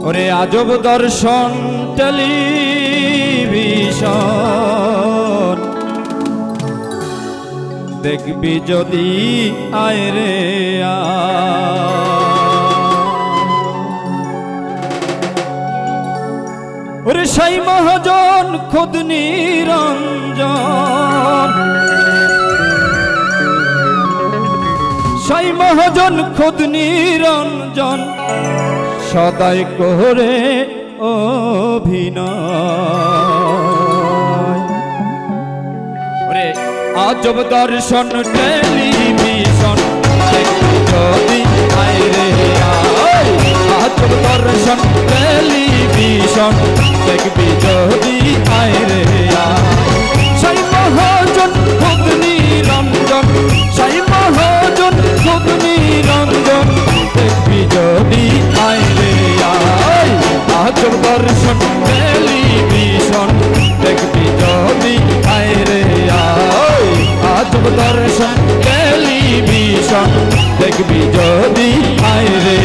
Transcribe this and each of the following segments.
ওরে আজব দর্শন টেলিভিশন দেখবি যদি আয় রে ওরে সাই মহাজন খোদ নিরঞ্জন সাই মহাজন খোদ নিরঞ্জন সদাই করে অভিনয় ওরে আজব দর্শন টেলিভিশন দেখবি যদি আয় রে আজব দর্শন টেলিভিশন দেখবি যদি আয় রে সাই মহাজন খোদ নিরঞ্জন সাই মহাজন খোদ নিরঞ্জন দেখবি যদি আয় রে আজব দর্শন টেলিভিশন দেখবি যদি আয় রে আজব দর্শন টেলিভিশন দেখবি যদি আয় রে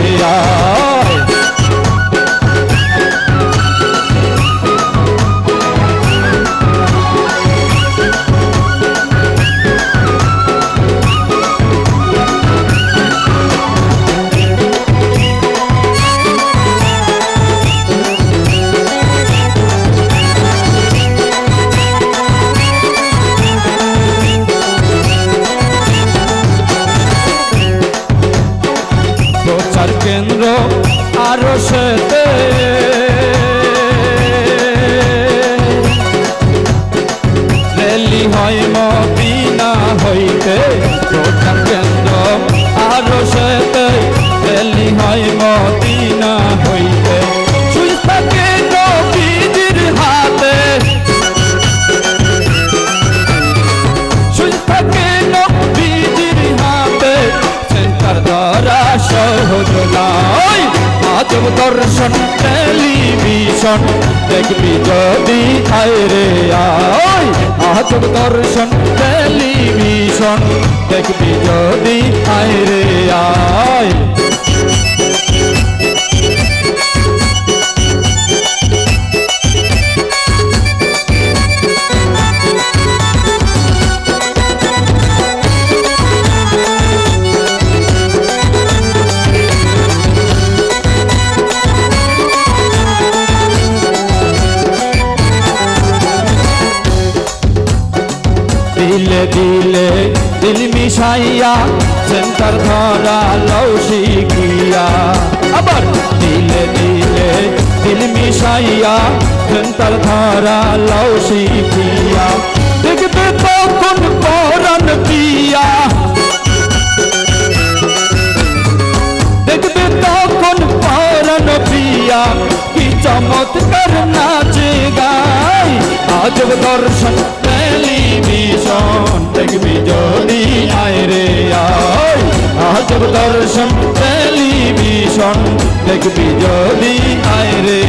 কেন্দ্র আরো সেতে রেলি হয় মদিনা হইতে প্রচার কেন্দ্র আরো সেতে রেলি হয় মদিনা হইতে সুই থাকে নবীজির হাতে সুই থাকে নবীজির হাতে সেন্টার ধরা সহজ নয় আজব দর্শন টেলিভিশন দেখবি যদি আয় রে আজব দর্শন টেলিভিশন দেখবি যদি আয় রে দিলে দিলে দিল মিশাইয়া সেন্টার ধরা লও শিখিয়া আবার দিলে দিলে দিল মিশাইয়া সেন্টার ধরা লও শিখিয়া দেখবে তখন পরাণ পিয়া দেখবে তখন পরাণ পিয়া কি চমৎকার নাচে গায় আজব দর্শন টেলিভিশন দেখবি যদি আয় রে আজব দর্শন টেলিভিশন দেখবি যদি আয় রে